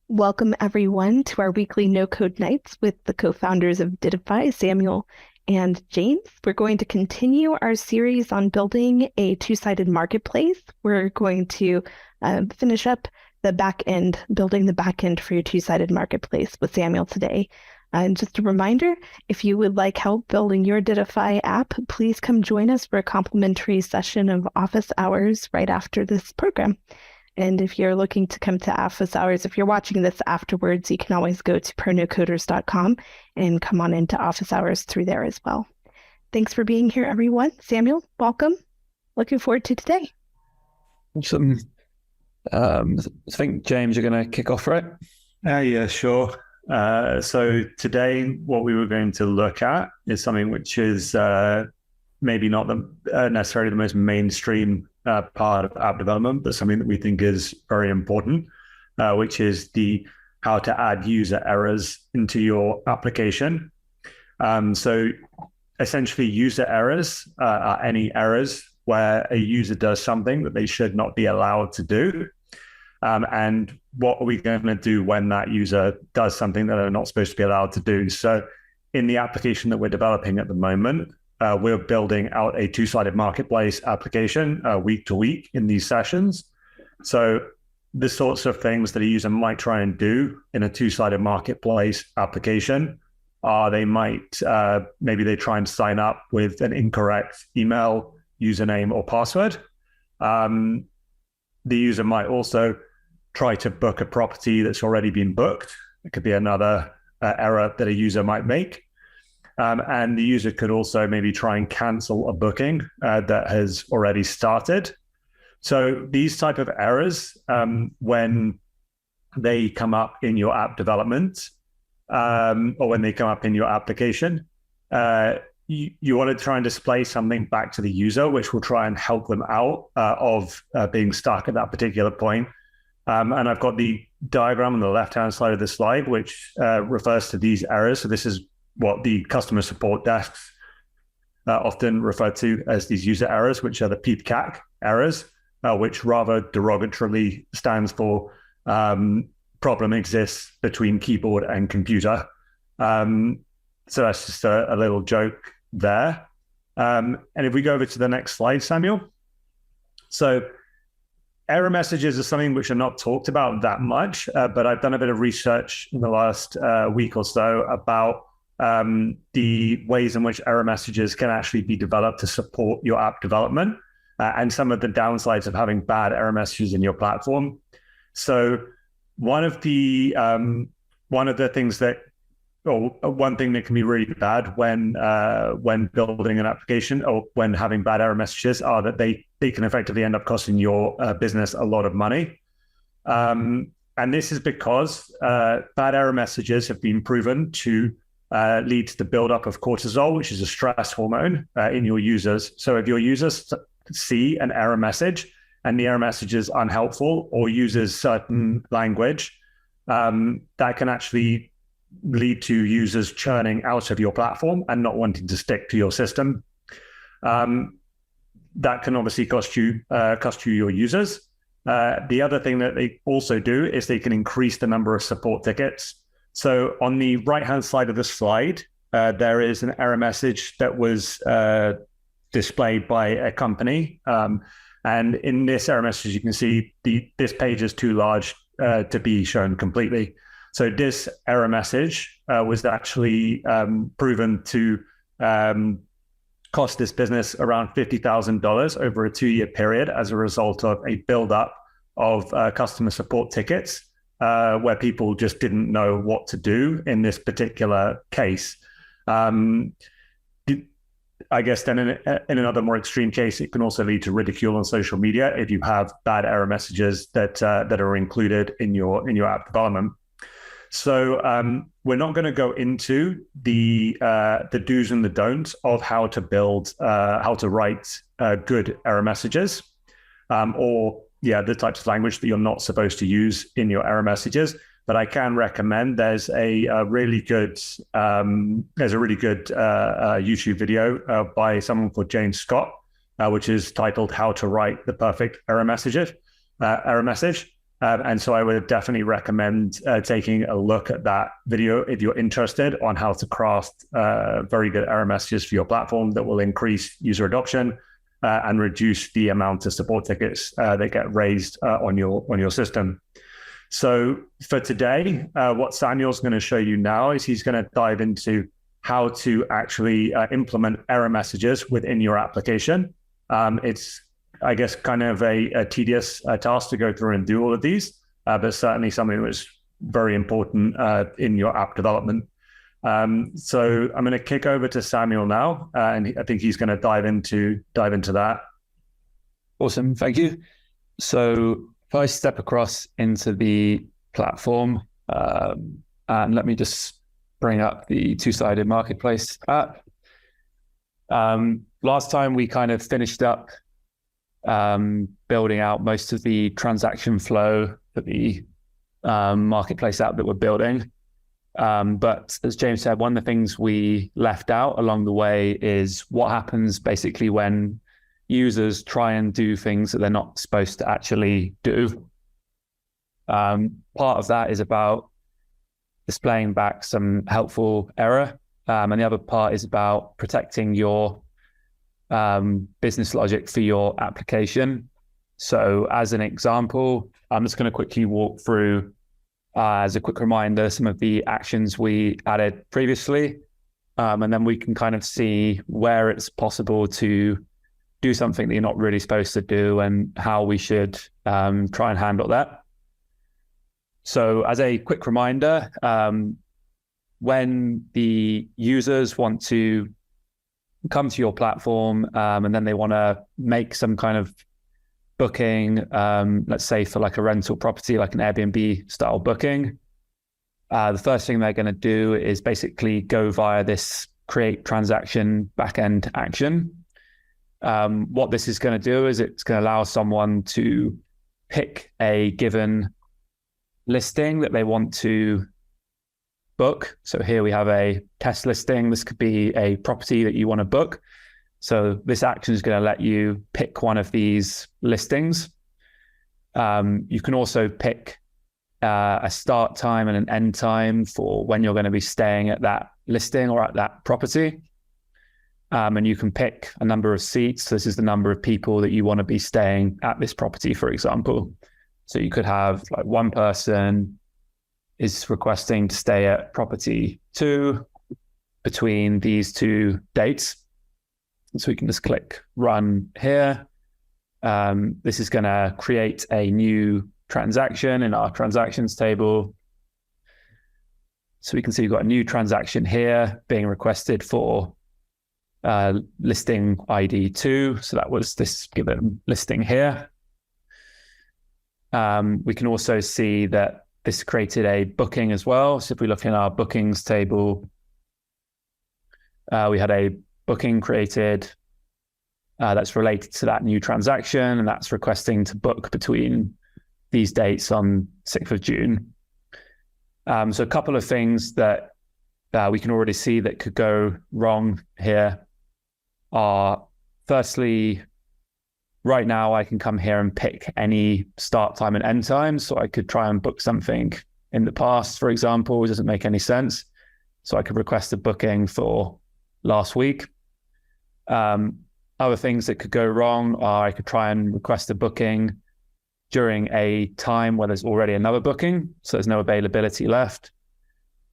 Welcome, everyone, to our weekly No Code Nights with the co-founders of Dittofi, Samuel and James. We're going to continue our series on building a two-sided marketplace. We're going to finish up the back end, building the back end for your two-sided marketplace with Samuel today. And just a reminder, if you would like help building your Dittofi app, please come join us for a complimentary session of office hours right after this program. And if you're looking to come to office hours, if you're watching this afterwards, you can always go to pronocoders.com and come on into office hours through there as well. Thanks for being here, everyone. Samuel, welcome. Looking forward to today. Awesome. I think, James, you're going to kick off, right? Yeah, sure. So today, what we were going to look at is something which is maybe not necessarily the most mainstream part of app development, but something that we think is very important, which is how to add user errors into your application. So essentially, user errors are any errors where a user does something that they should not be allowed to do. And what are we going to do when that user does something that they're not supposed to be allowed to do? So in the application that we're developing at the moment, we're building out a two-sided marketplace application week to week in these sessions. So the sorts of things that a user might try and do in a two-sided marketplace application are maybe they try and sign up with an incorrect email, username, or password. The user might also try to book a property that's already been booked. It could be another error that a user might make. And the user could also maybe try and cancel a booking that has already started. So these type of errors, when they come up in your app development, or when they come up in your application, you want to try and display something back to the user, which will try and help them out of being stuck at that particular point. And I've got the diagram on the left-hand side of the slide, which refers to these errors. So this is what the customer support desks often refer to as these user errors, which are the PPCAC errors, which rather derogatorily stands for problem exists between keyboard and computer. So that's just a little joke there. And if we go over to the next slide, Samuel. So error messages are something which are not talked about that much, but I've done a bit of research in the last week or so about the ways in which error messages can actually be developed to support your app development and some of the downsides of having bad error messages in your platform. So one thing that can be really bad when building an application or when having bad error messages are that they can effectively end up costing your business a lot of money. And this is because bad error messages have been proven to lead to the buildup of cortisol, which is a stress hormone in your users. So if your users see an error message and the error message is unhelpful or uses certain language, that can actually lead to users churning out of your platform and not wanting to stick to your system. That can obviously cost you your users. The other thing that they also do is they can increase the number of support tickets. So on the right-hand side of the slide, there is an error message that was displayed by a company. And in this error message, you can see this page is too large to be shown completely. So this error message was actually proven to cost this business around $50,000 over a 2-year period as a result of a buildup of customer support tickets where people just didn't know what to do in this particular case. I guess then in another more extreme case, it can also lead to ridicule on social media if you have bad error messages that are included in your app development. So we're not going to go into the do's and the don'ts of how to write good error messages, or the types of language that you're not supposed to use in your error messages. But I can recommend there's a really good YouTube video by someone called James Scott, which is titled "How to Write the Perfect Error Message." And so I would definitely recommend taking a look at that video if you're interested on how to craft very good error messages for your platform that will increase user adoption and reduce the amount of support tickets that get raised on your system. So for today, what Samuel's going to show you now is he's going to dive into how to actually implement error messages within your application. It's, I guess, kind of a tedious task to go through and do all of these, but certainly something that was very important in your app development. So I'm going to kick over to Samuel now, and I think he's going to dive into that. Awesome, thank you. So if I step across into the platform, and let me just bring up the two-sided marketplace app. Last time we kind of finished up building out most of the transaction flow for the marketplace app that we're building. But as James said, one of the things we left out along the way is what happens basically when users try and do things that they're not supposed to actually do. Part of that is about displaying back some helpful error. And the other part is about protecting your business logic for your application. So as an example, I'm just going to quickly walk through, as a quick reminder, some of the actions we added previously. And then we can kind of see where it's possible to do something that you're not really supposed to do and how we should try and handle that. So as a quick reminder, when the users want to come to your platform and then they want to make some kind of booking, let's say for like a rental property, like an Airbnb style booking, the first thing they're going to do is basically go via this create transaction backend action. What this is going to do is it's going to allow someone to pick a given listing that they want to book. So here we have a test listing. This could be a property that you want to book. So this action is going to let you pick one of these listings. You can also pick a start time and an end time for when you're going to be staying at that listing or at that property. And you can pick a number of seats. So this is the number of people that you want to be staying at this property, for example. So you could have like one person is requesting to stay at property 2 between these 2 dates. So we can just click run here. This is going to create a new transaction in our transactions table. So we can see we've got a new transaction here being requested for listing ID 2. So that was this given listing here. We can also see that this created a booking as well. So if we look in our bookings table, we had a booking created that's related to that new transaction, and that's requesting to book between these dates on 6th of June. So a couple of things that we can already see that could go wrong here are, firstly, right now I can come here and pick any start time and end time. So I could try and book something in the past, for example. It doesn't make any sense. So I could request a booking for last week. Other things that could go wrong are I could try and request a booking during a time where there's already another booking, so there's no availability left.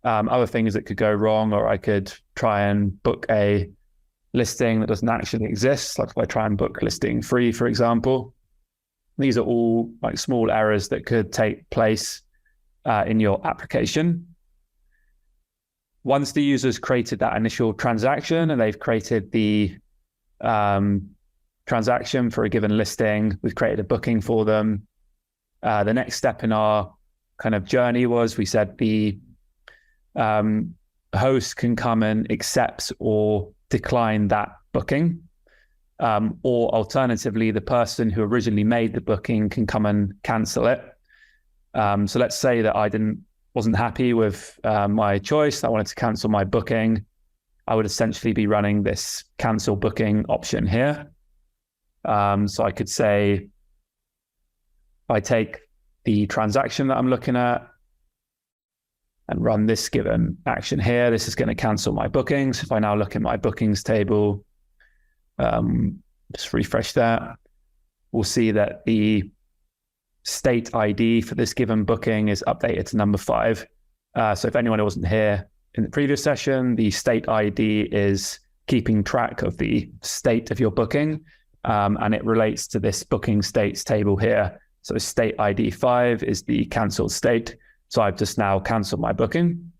Other things that could go wrong, or I could try and book a listing that doesn't actually exist, like if I try and book listing 3, for example. These are all like small errors that could take place in your application. Once the user's created that initial transaction and they've created the transaction for a given listing, we've created a booking for them. The next step in our kind of journey was we said the host can come and accept or decline that booking. Or alternatively, the person who originally made the booking can come and cancel it. So let's say that I wasn't happy with my choice. I wanted to cancel my booking. I would essentially be running this cancel booking option here. So I could say, I take the transaction that I'm looking at and run this given action here, this is going to cancel my bookings. If I now look at my bookings table, just refresh that, we'll see that the state ID for this given booking is updated to number 5. So if anyone wasn't here in the previous session, the state ID is keeping track of the state of your booking, and it relates to this booking states table here. So state ID 5 is the cancelled state. So I've just now cancelled my booking.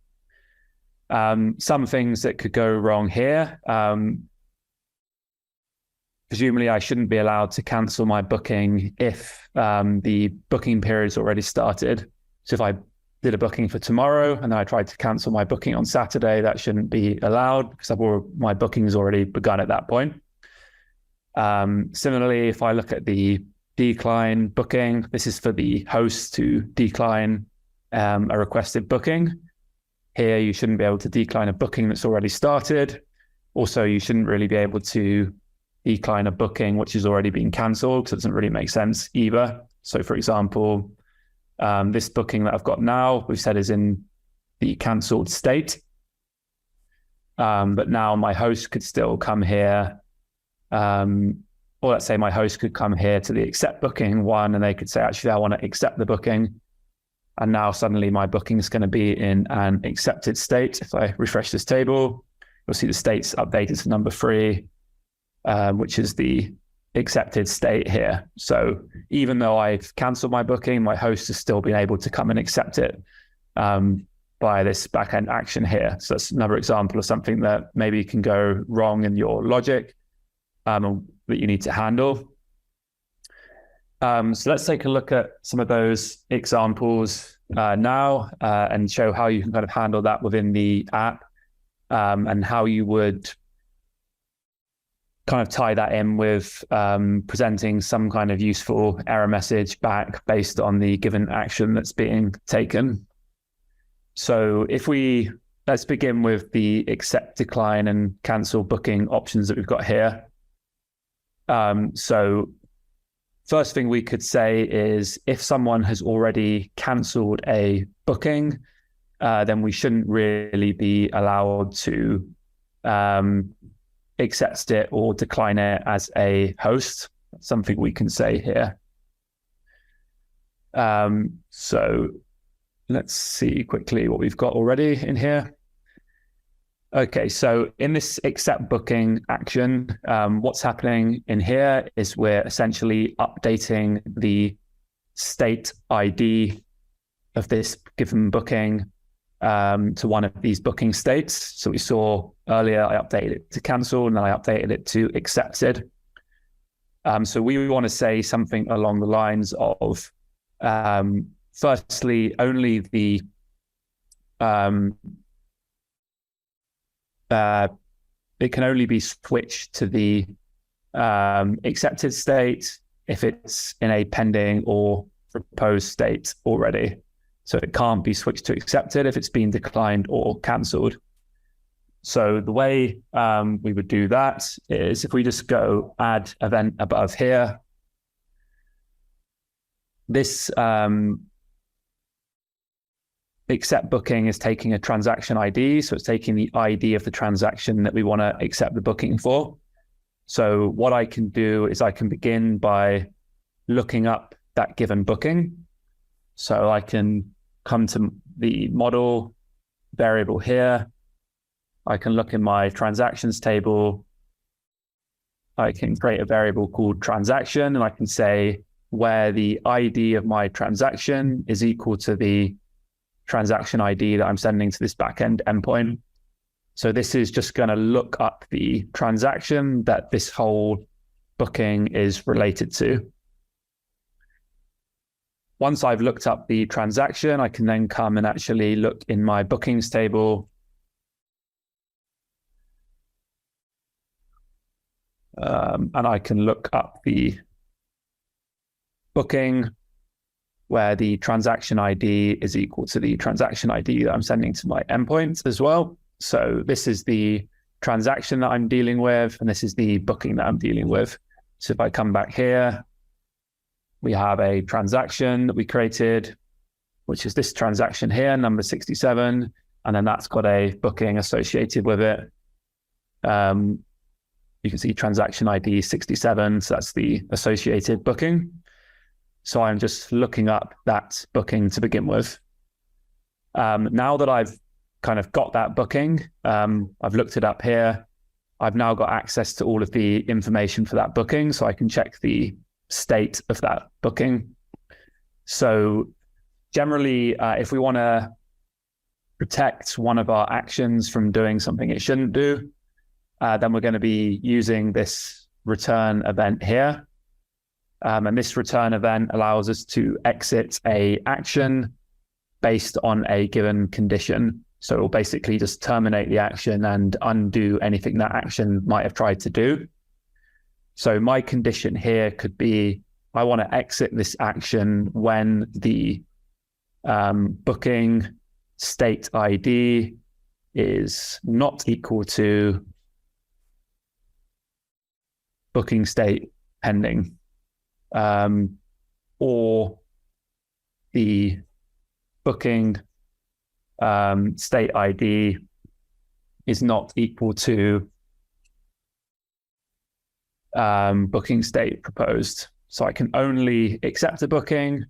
Some things that could go wrong here. Presumably I shouldn't be allowed to cancel my booking if the booking period's already started. So if I did a booking for tomorrow and then I tried to cancel my booking on Saturday, that shouldn't be allowed because my booking's already begun at that point. Similarly, if I look at the decline booking, this is for the host to decline a requested booking. Here, you shouldn't be able to decline a booking that's already started. Also, you shouldn't really be able to decline a booking which has already been cancelled, because it doesn't really make sense either. So for example, this booking that I've got now, we've said is in the cancelled state. But now my host could still come here, or let's say my host could come here to the accept booking one, and they could say, actually, I want to accept the booking. And now suddenly my booking is going to be in an accepted state. If I refresh this table, you'll see the state's updated to number 3, which is the accepted state here. So even though I've cancelled my booking, my host has still been able to come and accept it by this backend action here. So that's another example of something that maybe can go wrong in your logic that you need to handle. So let's take a look at some of those examples now and show how you can kind of handle that within the app, and how you would kind of tie that in with presenting some kind of useful error message back based on the given action that's being taken. So let's begin with the accept, decline, and cancel booking options that we've got here. So first thing we could say is if someone has already cancelled a booking, then we shouldn't really be allowed to accept it or decline it as a host. That's something we can say here. So let's see quickly what we've got already in here. Okay, so in this accept booking action, what's happening in here is we're essentially updating the state ID of this given booking to one of these booking states. So we saw earlier, I updated it to cancel, and then I updated it to accepted. So we want to say something along the lines of, firstly, only the it can only be switched to the accepted state if it's in a pending or proposed state already. So it can't be switched to accepted if it's been declined or cancelled. So the way we would do that is if we just go add event above here, this accept booking is taking a transaction ID. So it's taking the ID of the transaction that we want to accept the booking for. So what I can do is I can begin by looking up that given booking. So I can come to the model variable here. I can look in my transactions table. I can create a variable called transaction, and I can say where the ID of my transaction is equal to the transaction ID that I'm sending to this backend endpoint. So this is just going to look up the transaction that this whole booking is related to. Once I've looked up the transaction, I can then come and actually look in my bookings table. And I can look up the booking where the transaction ID is equal to the transaction ID that I'm sending to my endpoint as well. So this is the transaction that I'm dealing with, and this is the booking that I'm dealing with. So if I come back here, we have a transaction that we created, which is this transaction here, number 67, and then that's got a booking associated with it. You can see transaction ID 67, so that's the associated booking. So I'm just looking up that booking to begin with. Now that I've kind of got that booking, I've looked it up here. I've now got access to all of the information for that booking, so I can check the state of that booking. So generally, if we want to protect one of our actions from doing something it shouldn't do, then we're going to be using this return event here. And this return event allows us to exit a action based on a given condition. So it'll basically just terminate the action and undo anything that action might have tried to do. So my condition here could be, I want to exit this action when the booking state ID is not equal to booking state pending, or the booking state ID is not equal to booking state proposed. So I can only accept a booking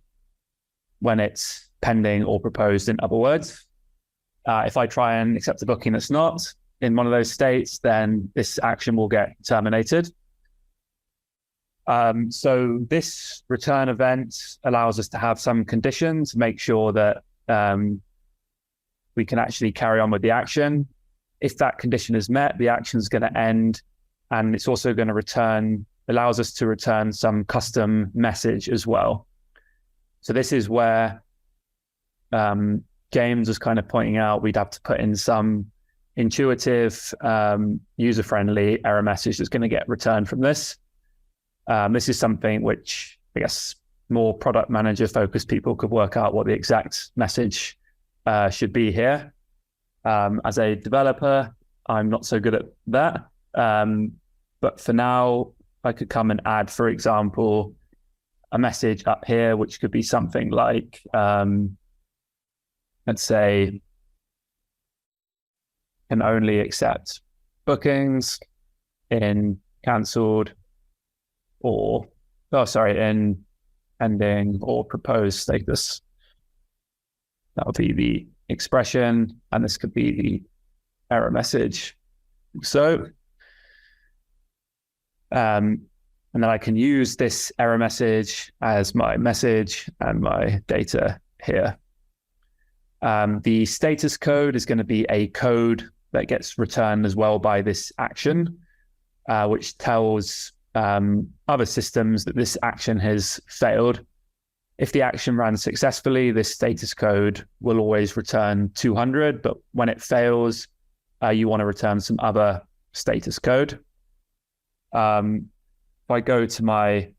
when it's pending or proposed, in other words. If I try and accept a booking that's not in one of those states, then this action will get terminated. So this return event allows us to have some conditions to make sure that we can actually carry on with the action. If that condition is met, the action is going to end, and it's also going to allows us to return some custom message as well. So this is where James was kind of pointing out we'd have to put in some intuitive, user-friendly error message that's going to get returned from this. This is something which I guess more product manager focused people could work out what the exact message should be here. As a developer, I'm not so good at that. But for now, I could come and add, for example, a message up here, which could be something like, let's say, can only accept bookings in cancelled in pending or proposed status. That would be the expression, and this could be the error message. So, and then I can use this error message as my message and my data here. The status code is going to be a code that gets returned as well by this action, which tells other systems that this action has failed. If the action ran successfully, this status code will always return 200, but when it fails, you want to return some other status code. If I go to my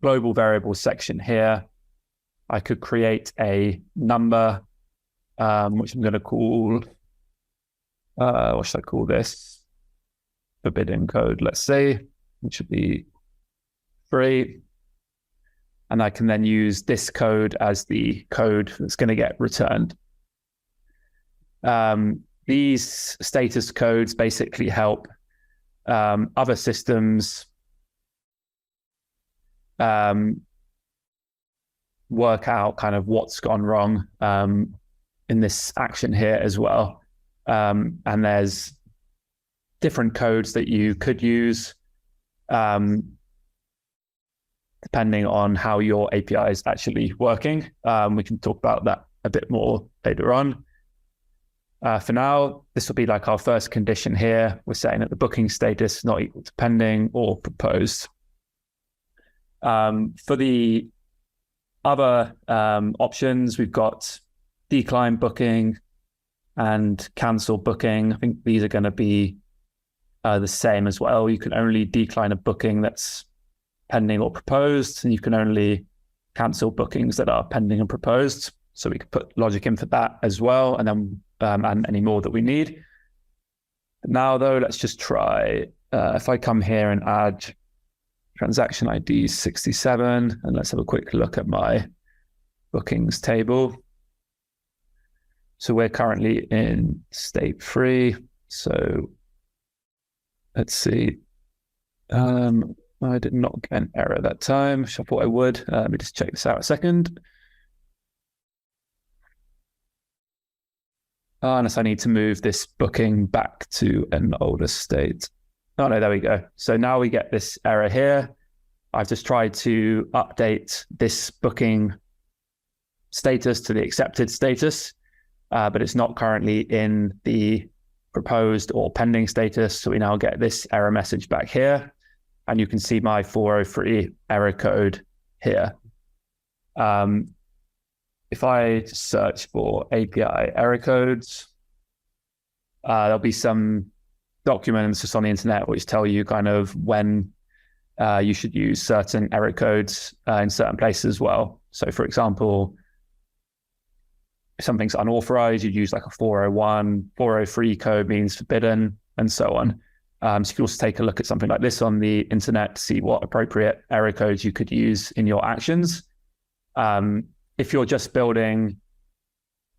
global variables section here, I could create a number, which I'm going to call, what should I call this? Forbidden code, let's say, which should be 3. And I can then use this code as the code that's going to get returned. These status codes basically help other systems work out kind of what's gone wrong in this action here as well. And there's different codes that you could use depending on how your API is actually working. We can talk about that a bit more later on. For now, this will be like our first condition here. We're saying that the booking status is not equal to pending or proposed. For the other options, we've got decline booking and cancel booking. I think these are going to be the same as well. You can only decline a booking that's pending or proposed, and you can only cancel bookings that are pending and proposed. So we could put logic in for that as well, and then and any more that we need. Now though, let's just try, if I come here and add transaction ID is 67. And let's have a quick look at my bookings table. So we're currently in state 3. So let's see. I did not get an error that time, which I thought I would. Let me just check this out a second. Unless I need to move this booking back to an older state. Oh no, there we go. So now we get this error here. I've just tried to update this booking status to the accepted status, but it's not currently in the proposed or pending status. So we now get this error message back here. And you can see my 403 error code here. If I search for API error codes, there'll be some documents just on the internet which tell you kind of when you should use certain error codes in certain places as well. So for example, if something's unauthorized, you'd use like a 401, 403 code means forbidden, and so on. So you can also take a look at something like this on the internet to see what appropriate error codes you could use in your actions. If you're just building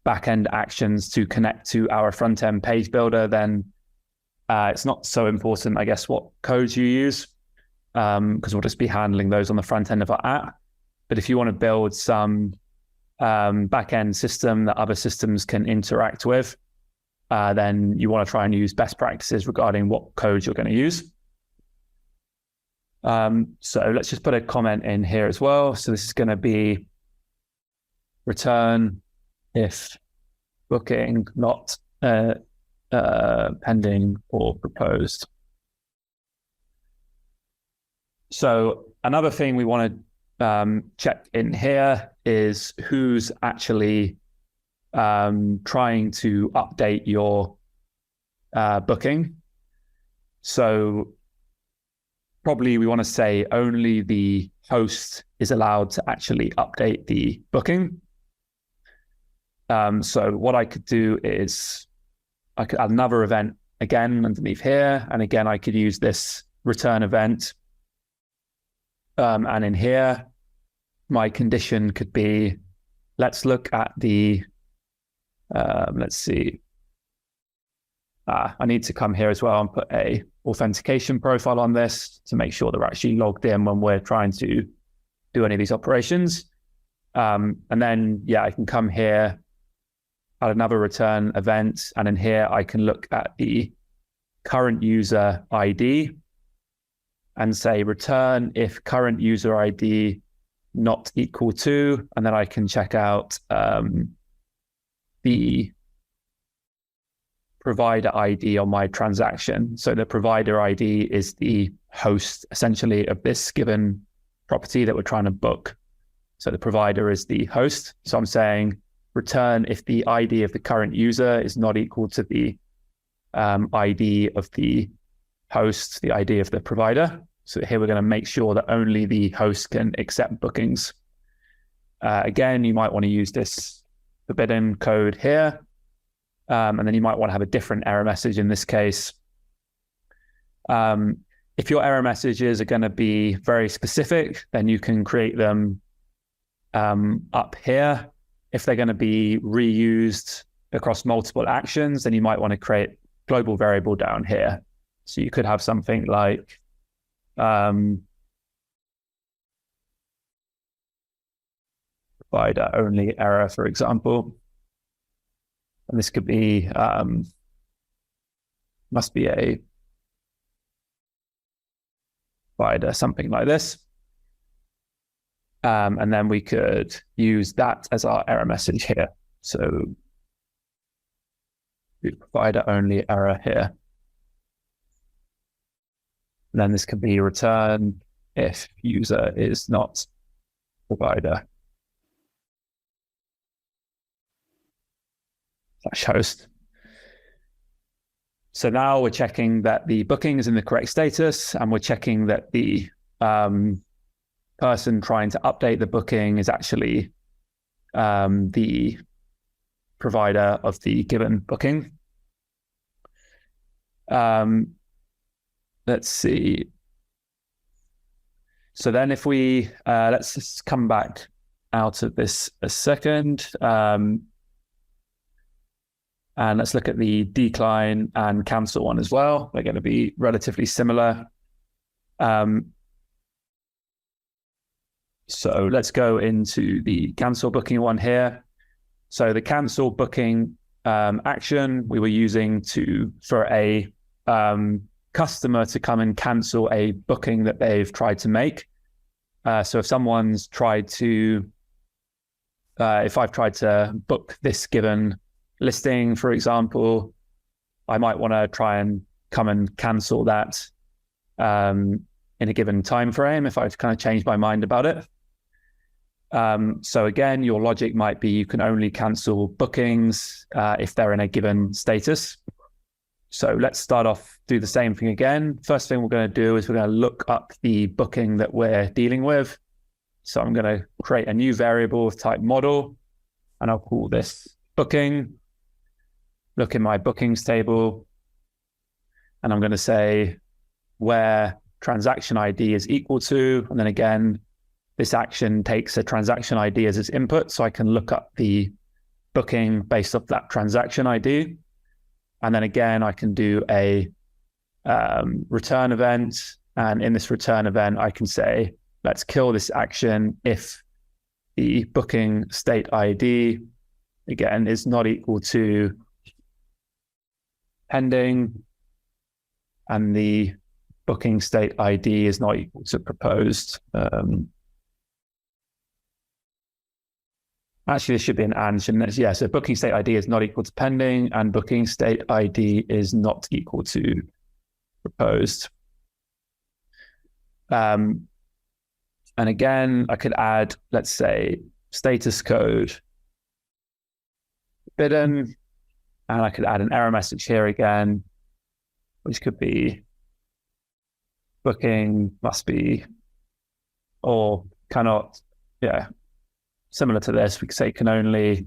backend actions to connect to our front-end page builder, then it's not so important, I guess, what codes you use, because we'll just be handling those on the front end of our app. But if you want to build some backend system that other systems can interact with, then you want to try and use best practices regarding what codes you're going to use. So let's just put a comment in here as well. So this is going to be return if booking not pending or proposed. So another thing we want to check in here is who's actually trying to update your booking. So probably we want to say only the host is allowed to actually update the booking. So what I could do is I could add another event again underneath here. And again, I could use this return event. And in here, my condition could be, let's look at the, let's see. I need to come here as well and put a authentication profile on this to make sure they're actually logged in when we're trying to do any of these operations. And then, yeah, I can come here, add another return event. And in here, I can look at the current user ID and say return if current user ID not equal to, and then I can check out the provider ID on my transaction. So the provider ID is the host essentially of this given property that we're trying to book. So the provider is the host. So I'm saying return if the ID of the current user is not equal to the ID of the host, the ID of the provider. So here we're going to make sure that only the host can accept bookings. Again, you might want to use this forbidden code here. And then you might want to have a different error message in this case. If your error messages are going to be very specific, then you can create them up here. If they're going to be reused across multiple actions, then you might want to create global variable down here. So you could have something like provider only error, for example. And this could be, must be a provider, something like this. And then we could use that as our error message here. So provider only error here. And then this could be return if user is not provider / host. So now we're checking that the booking is in the correct status, and we're checking that the person trying to update the booking is actually the provider of the given booking. Let's see. So then if we, let's just come back out of this a second. And let's look at the decline and cancel one as well. They're going to be relatively similar. So let's go into the cancel booking one here. So the cancel booking action we were using for a customer to come and cancel a booking that they've tried to make. So if someone's tried to, if I've tried to book this given listing, for example, I might want to try and come and cancel that in a given time frame if I've kind of changed my mind about it. So again, your logic might be you can only cancel bookings if they're in a given status. So let's start off, do the same thing again. First thing we're going to do is we're going to look up the booking that we're dealing with. So I'm going to create a new variable of type model, and I'll call this booking. Look in my bookings table, and I'm going to say where transaction ID is equal to, and then again, this action takes a transaction ID as its input, so I can look up the booking based off that transaction ID. And then again, I can do a return event. And in this return event, I can say, let's kill this action if the booking state ID, again, is not equal to pending, and the booking state ID is not equal to proposed. Actually, this should be an and, shouldn't it? Yeah, so booking state ID is not equal to pending, and booking state ID is not equal to proposed. And again, I could add, let's say, status code forbidden, and I could add an error message here again, which could be booking must be or cannot, yeah. Similar to this, we could say can only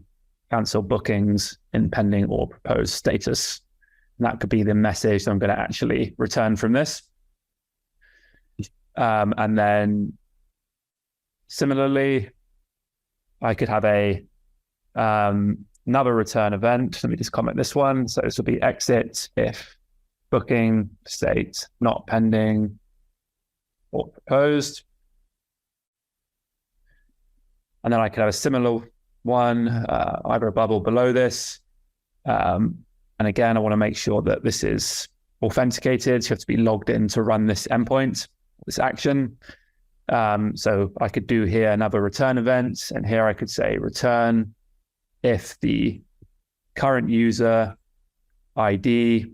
cancel bookings in pending or proposed status. And that could be the message that I'm going to actually return from this. And then similarly, I could have another return event. Let me just comment this one. So this will be exit if booking state not pending or proposed. And then I could have a similar one, either above or below this. And again, I want to make sure that this is authenticated. So you have to be logged in to run this endpoint, this action. So I could do here another return event. And here I could say return if the current user ID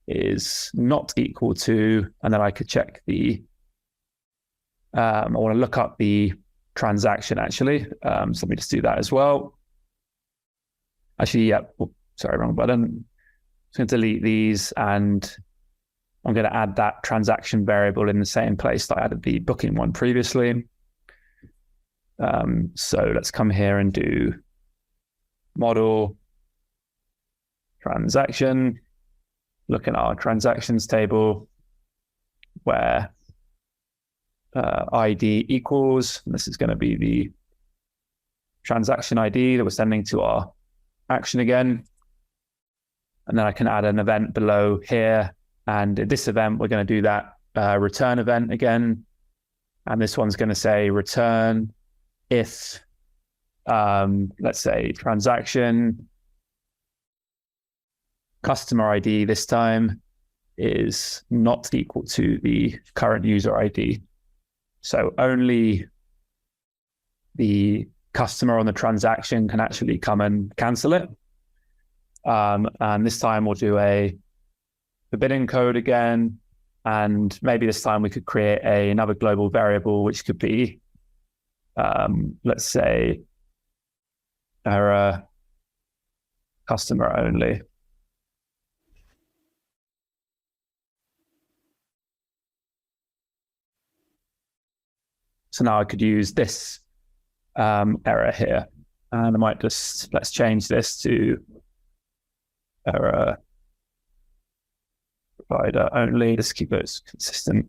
is not equal to, and then I could check I want to look up the transaction actually. So let me just do that as well. Actually, yeah, sorry, wrong button. I'm going to delete these, and I'm going to add that transaction variable in the same place that I added the booking one previously. So let's come here and do model transaction, look in our transactions table where ID equals, and this is going to be the transaction ID that we're sending to our action again. And then I can add an event below here. And in this event, we're going to do that return event again. And this one's going to say return if, let's say, transaction customer ID this time is not equal to the current user ID. So only the customer on the transaction can actually come and cancel it. And this time we'll do a forbidden code again. And maybe this time we could create another global variable, which could be, let's say, error customer only. So now I could use this error here, and I might just, let's change this to error provider only. Just keep those consistent.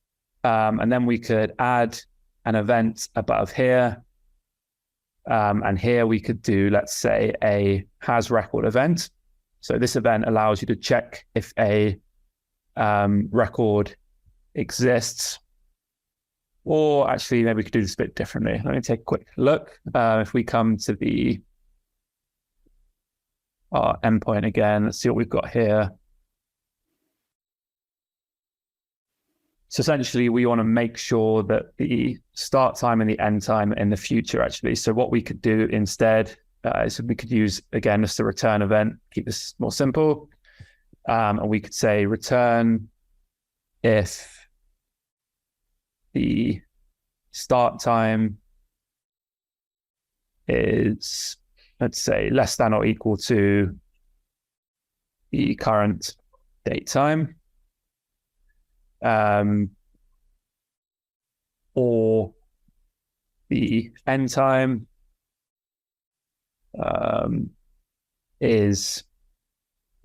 And then we could add an event above here. And here we could do, let's say, a has record event. So this event allows you to check if a record exists. Or actually, maybe we could do this a bit differently. Let me take a quick look. If we come to our endpoint again, let's see what we've got here. So essentially, we want to make sure that the start time and the end time in the future, actually. So what we could do instead is we could use, again, just a return event, keep this more simple. And we could say return if the start time is, let's say, less than or equal to the current date time, or the end time is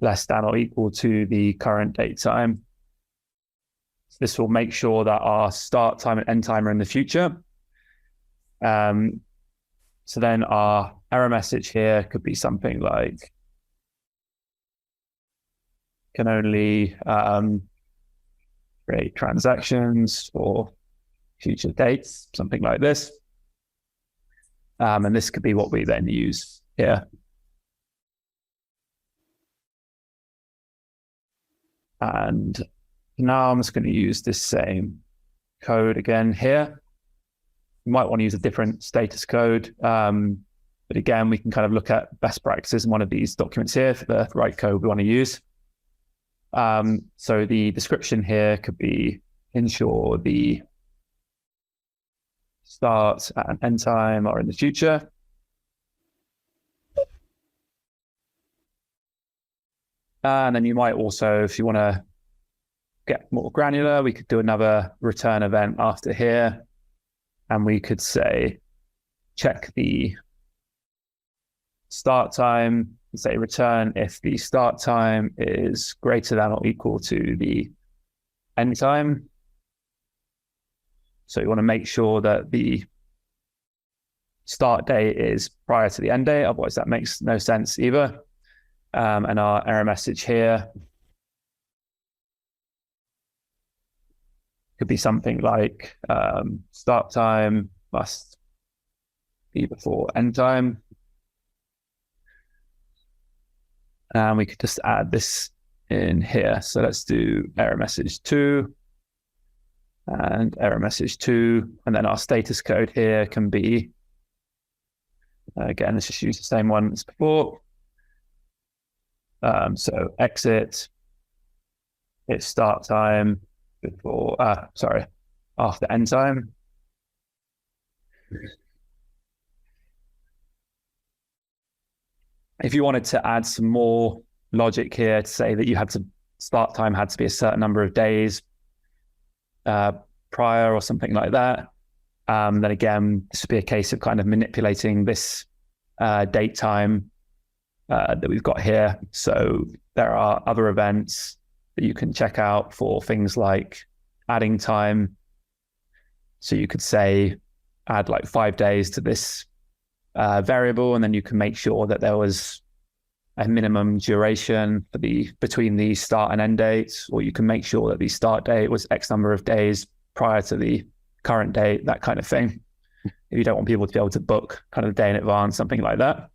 less than or equal to the current date time. This will make sure that our start time and end time are in the future. So then our error message here could be something like, can only create transactions for future dates, something like this. And this could be what we then use here. And now I'm just going to use this same code again here. You might want to use a different status code. But again, we can kind of look at best practices in one of these documents here for the right code we want to use. So the description here could be ensure the start and end time are in the future. And then you might also, if you want to get more granular, we could do another return event after here. And we could say, check the start time, say return if the start time is greater than or equal to the end time. So you want to make sure that the start date is prior to the end date, otherwise that makes no sense either. And our error message here could be something like start time must be before end time. And we could just add this in here. So let's do error message 2 and error message 2. And then our status code here can be, again, let's just use the same one as before. So exit, it's start time before, after end time. If you wanted to add some more logic here to say that you had to, start time had to be a certain number of days prior or something like that, then again, this would be a case of kind of manipulating this date time that we've got here. So there are other events that you can check out for things like adding time. So you could say, add like 5 days to this variable, and then you can make sure that there was a minimum duration for between the start and end dates, or you can make sure that the start date was X number of days prior to the current date, that kind of thing. If you don't want people to be able to book kind of a day in advance, something like that.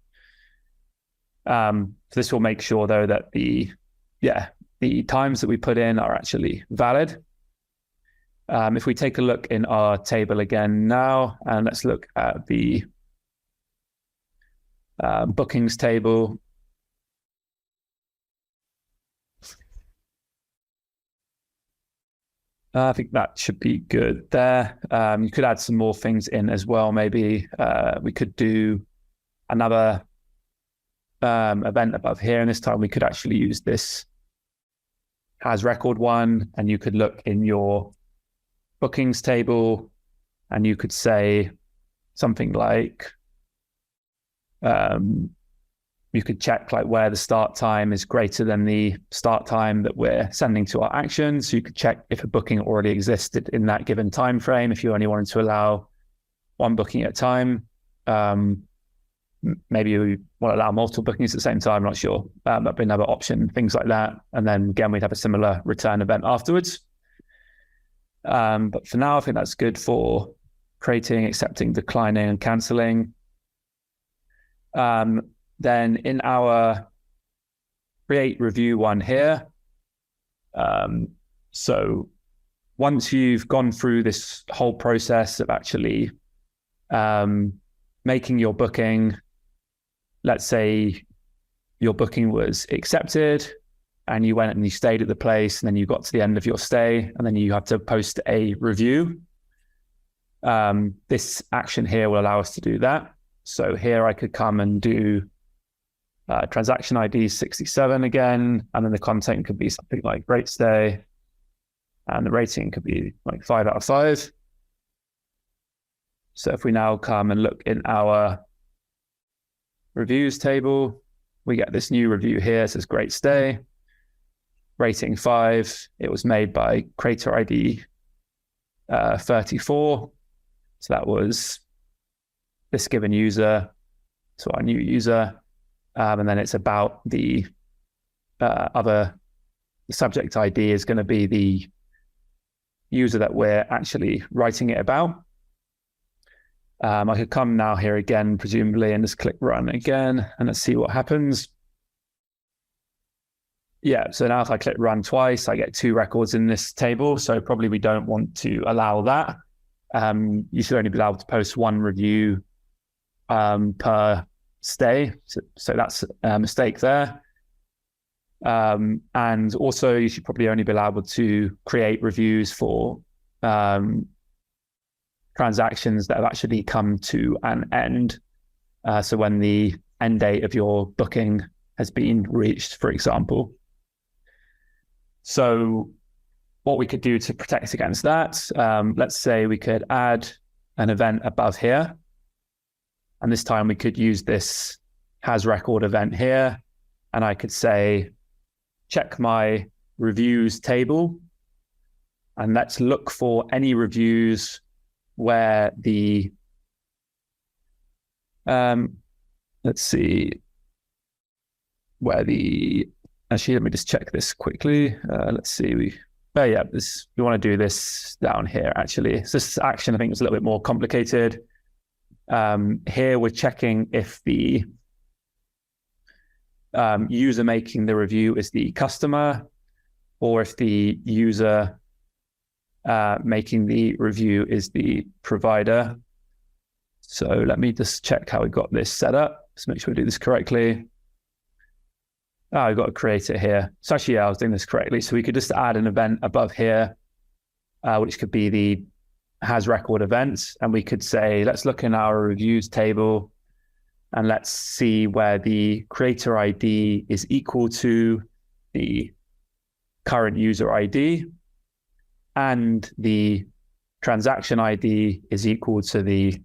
So this will make sure though that the times that we put in are actually valid. If we take a look in our table again now, and let's look at the bookings table. I think that should be good there. You could add some more things in as well. Maybe we could do another event above here, and this time we could actually use this has record one, and you could look in your bookings table and you could say something like you could check like where the start time is greater than the start time that we're sending to our actions. So you could check if a booking already existed in that given time frame, if you only wanted to allow one booking at a time. Maybe you want to allow multiple bookings at the same time, I'm not sure. That'd be another option, things like that. And then again, we'd have a similar return event afterwards. But for now, I think that's good for creating, accepting, declining, and canceling. Then in our create review one here, so once you've gone through this whole process of actually making your booking, let's say your booking was accepted and you went and you stayed at the place, and then you got to the end of your stay, and then you have to post a review. This action here will allow us to do that. So here I could come and do transaction ID 67 again, and then the content could be something like great stay, and the rating could be like 5 out of 5. So if we now come and look in our reviews table, we get this new review here. It says great stay, rating 5. It was made by creator ID 34. So that was this given user to our new user. And then it's about the subject ID is going to be the user that we're actually writing it about. I could come now here again, presumably, and just click run again, and let's see what happens. Yeah, so now if I click run twice, I get 2 records in this table. So probably we don't want to allow that. You should only be allowed to post 1 review per stay. So that's a mistake there. And also you should probably only be allowed to create reviews for transactions that have actually come to an end. So when the end date of your booking has been reached, for example. So what we could do to protect against that, let's say we could add an event above here. And this time we could use this has record event here. And I could say, check my reviews table. And let's look for any reviews where the, let's see, where the, actually, let me just check this quickly. Let's see, we want to do this down here, actually. So this action, I think, is a little bit more complicated. Here we're checking if the user making the review is the customer, or if the user making the review is the provider. So let me just check how we got this set up. Let's make sure we do this correctly. I've got to create it here. So actually, yeah, I was doing this correctly. So we could just add an event above here, which could be the has record events. And we could say, let's look in our reviews table and let's see where the creator ID is equal to the current user ID and the transaction ID is equal to the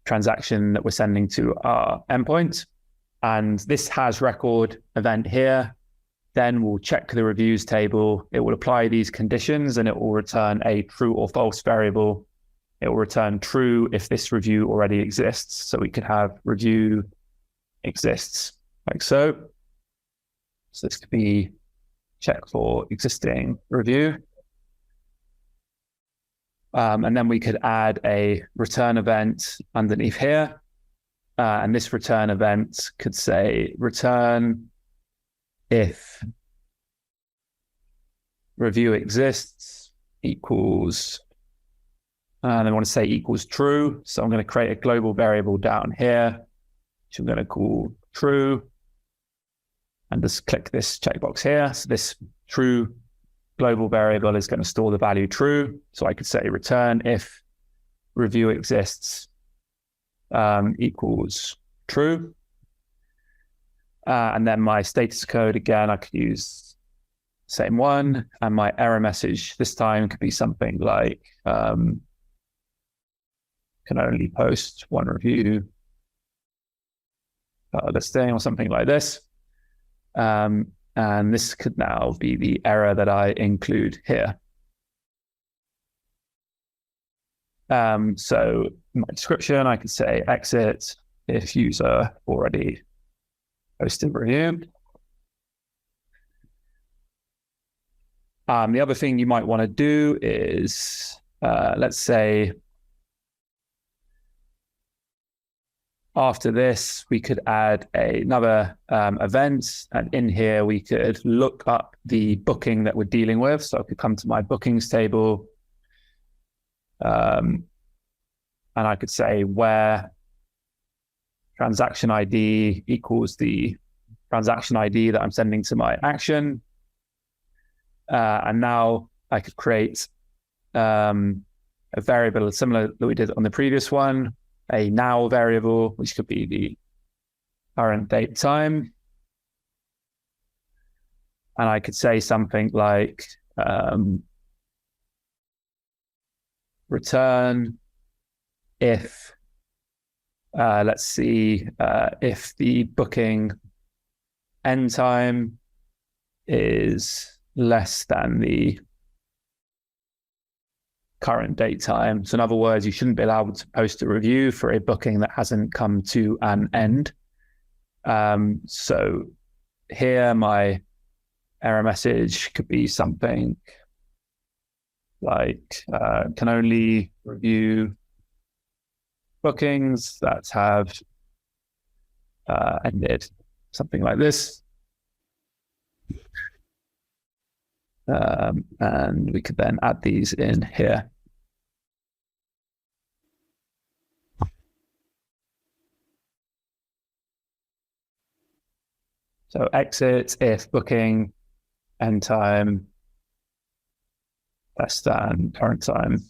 transaction that we're sending to our endpoint. And this has record event here, then we'll check the reviews table. It will apply these conditions and it will return a true or false variable. It will return true if this review already exists. So we could have review exists like so. So this could be check for existing review. And then we could add a return event underneath here. And this return event could say return if review exists equals, and I want to say equals true. So I'm going to create a global variable down here, which I'm going to call true. And just click this checkbox here. So this true global variable is going to store the value true. So I could say return if review exists equals true. And then my status code, again, I could use same one. And my error message this time could be something like, can only post 1 review listing or something like this. And this could now be the error that I include here. So in my description, I could say exit if user already posted review. The other thing you might want to do is, let's say, after this, we could add another event, and in here we could look up the booking that we're dealing with. So I could come to my bookings table, and I could say where transaction ID equals the transaction ID that I'm sending to my action. And now I could create a variable similar that we did on the previous one, a now variable, which could be the current date time. And I could say something like return if, let's see, if the booking end time is less than the current date time. So in other words, you shouldn't be allowed to post a review for a booking that hasn't come to an end. So here my error message could be something like can only review bookings that have ended, something like this. And we could then add these in here. So exit if booking end time less than current time.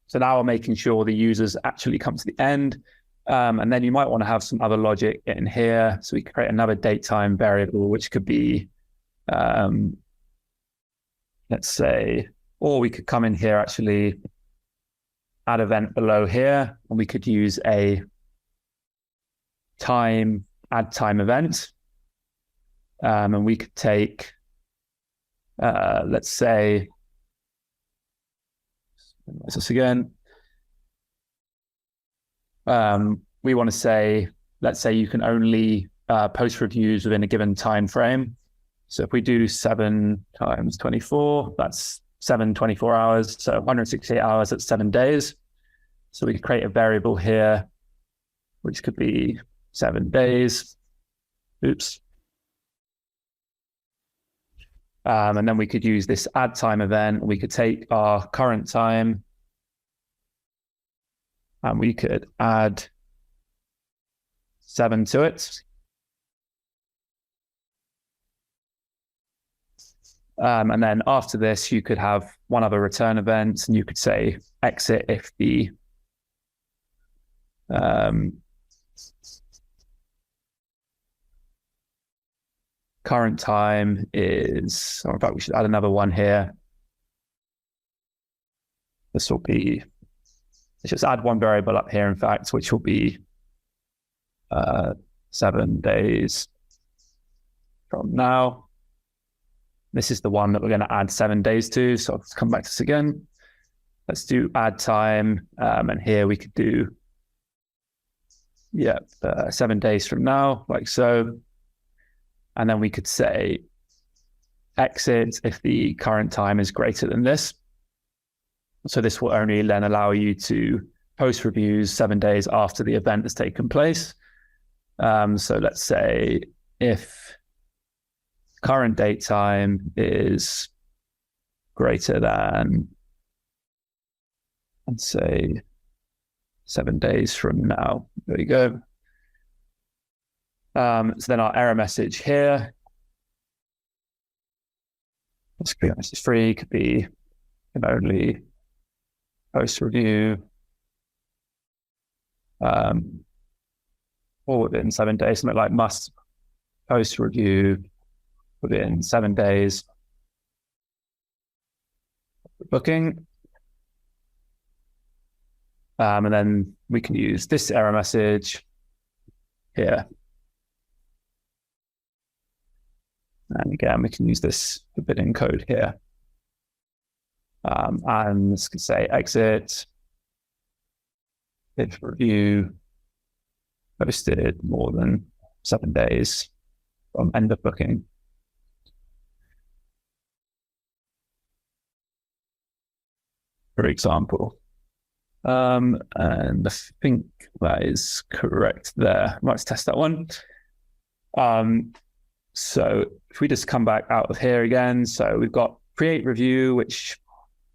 So now we're making sure the users actually come to the end. And then you might want to have some other logic in here. So we can create another date time variable, which could be, let's say, or we could come in here, actually add event below here, and we could use a add time event. And we could take, let's say, this again. We want to say, let's say you can only post reviews within a given time frame. So if we do 7 times 24, that's 7 24 hours. So 168 hours, that's 7 days. So we could create a variable here, which could be 7 days. Oops. And then we could use this add time event. We could take our current time and we could add 7 to it. And then after this, you could have one other return event, and you could say exit if the current time is, or in fact, we should add another one here. This will be, let's just add one variable up here, in fact, which will be 7 days from now. This is the one that we're going to add 7 days to. So let's come back to this again. Let's do add time. And here we could do, 7 days from now, like so. And then we could say exit if the current time is greater than this. So this will only then allow you to post reviews 7 days after the event has taken place. So let's say if current date time is greater than, let's say, 7 days from now. There you go. So then our error message here, this could be message free, could be can only post review or within 7 days, something like must post review within 7 days booking. And then we can use this error message here. And again, we can use this forbidden code here. And this could say exit if review posted more than 7 days from end of booking. For example. And I think that is correct there. Let's test that one. So if we just come back out of here again, so we've got create review, which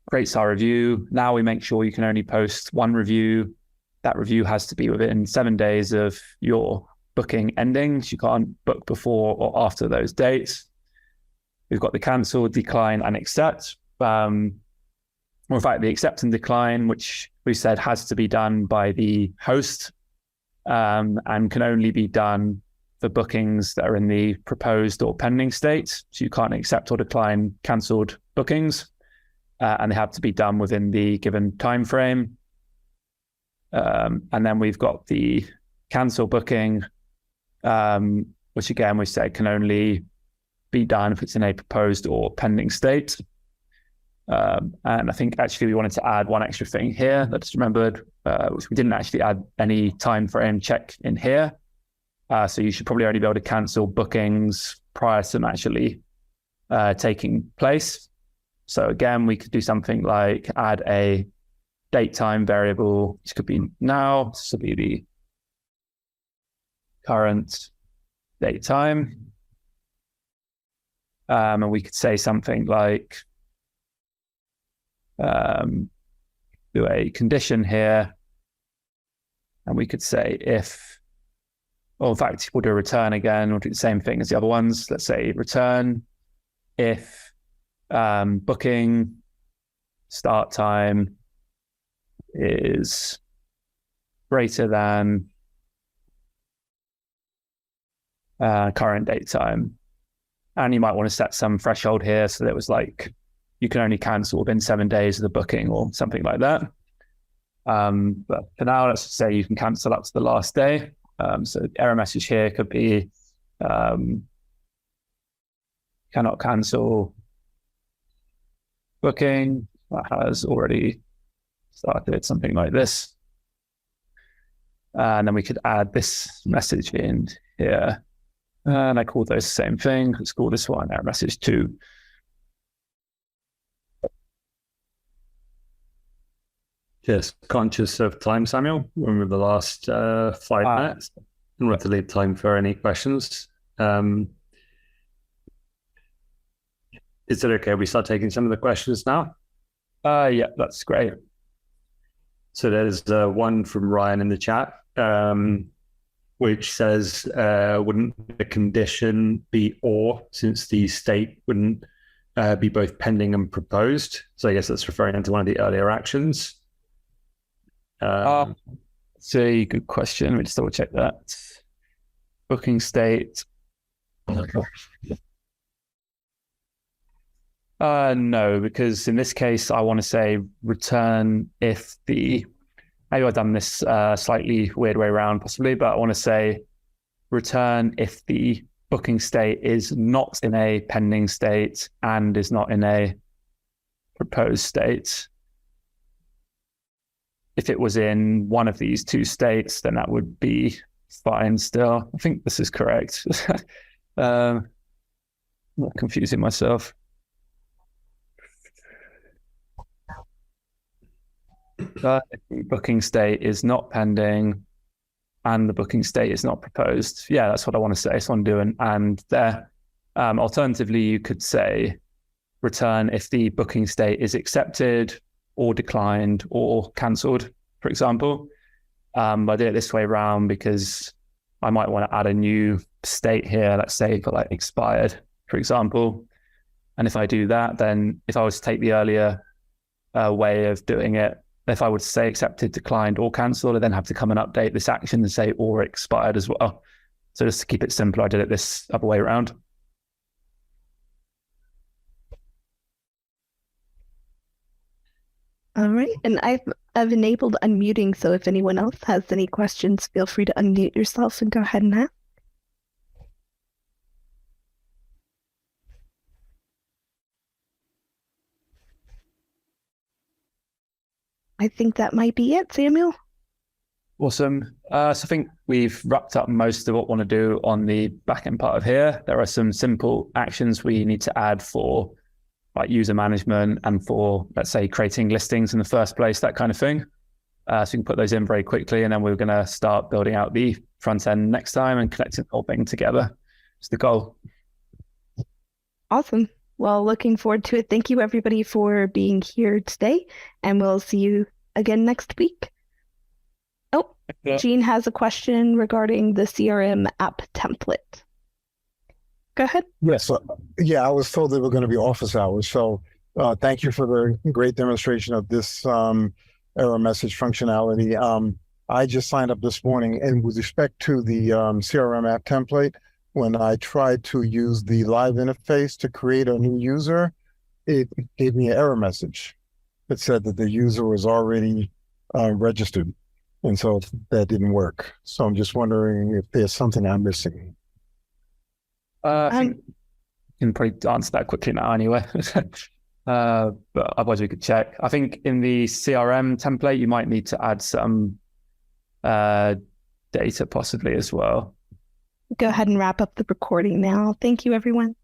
creates our review. Now we make sure you can only post one review. That review has to be within 7 days of your booking endings. You can't book before or after those dates. We've got the cancel, decline, and accept. Or in fact, the accept and decline, which we said has to be done by the host and can only be done for bookings that are in the proposed or pending state. So you can't accept or decline cancelled bookings, and they have to be done within the given time frame. And then we've got the cancel booking, which again we said can only be done if it's in a proposed or pending state. And I think actually we wanted to add one extra thing here that I just remembered, which we didn't actually add any time frame check in here. So you should probably only be able to cancel bookings prior to them actually taking place. So again, we could do something like add a date time variable. This could be now. This will be the current date time. And we could say something like do a condition here. And we could say if, or in fact, we'll do a return again. We'll do the same thing as the other ones. Let's say return if booking start time is greater than current date time. And you might want to set some threshold here so that it was like you can only cancel within 7 days of the booking or something like that. But for now, let's just say you can cancel up to the last day. So the error message here could be cannot cancel booking that has already started, something like this. And then we could add this message in here. And I call those the same thing. Let's call this one error message 2. Just conscious of time, Samuel. We're in the last 5 minutes. And we'll have to leave time for any questions. Is it okay we start taking some of the questions now? Yeah, that's great. So there's one from Ryan in the chat, which says, wouldn't the condition be or, since the state wouldn't be both pending and proposed? So I guess that's referring to one of the earlier actions. It's a good question. Let me just double check that. Booking state. No, because in this case, I want to say return if the, maybe I've done this slightly weird way around possibly, but I want to say return if the booking state is not in a pending state and is not in a proposed state. If it was in one of these two states, then that would be fine still. I think this is correct. I'm not confusing myself. If the booking state is not pending and the booking state is not proposed. Yeah, that's what I want to say. So I'm doing and there. Alternatively, you could say return if the booking state is accepted or declined or cancelled, for example. I did it this way around because I might want to add a new state here, let's say for like expired, for example. And if I do that, then if I was to take the earlier way of doing it, if I would say accepted, declined, or cancelled, I then have to come and update this action and say or expired as well. So just to keep it simple, I did it this other way around. All right. And I've I've enabled unmuting, so if anyone else has any questions, feel free to unmute yourself and go ahead and ask. I think that might be it, Samuel. Awesome. So I think we've wrapped up most of what we want to do on the backend part of here. There are some simple actions we need to add for like user management and for, let's say, creating listings in the first place, that kind of thing. So you can put those in very quickly, and then we're going to start building out the front end next time and connecting the whole thing together. It's the goal. Awesome. Well, looking forward to it. Thank you, everybody, for being here today, and we'll see you again next week. Oh, Yeah. Jean has a question regarding the CRM app template. Go ahead. Yes. I was told they were going to be office hours. So thank you for the great demonstration of this error message functionality. I just signed up this morning, and with respect to the CRM app template, when I tried to use the live interface to create a new user, it gave me an error message. It said that the user was already registered. And so that didn't work. So I'm just wondering if there's something I'm missing. I think you can probably answer that quickly now anyway. But otherwise we could check. I think in the CRM template, you might need to add some data possibly as well. Go ahead and wrap up the recording now. Thank you, everyone.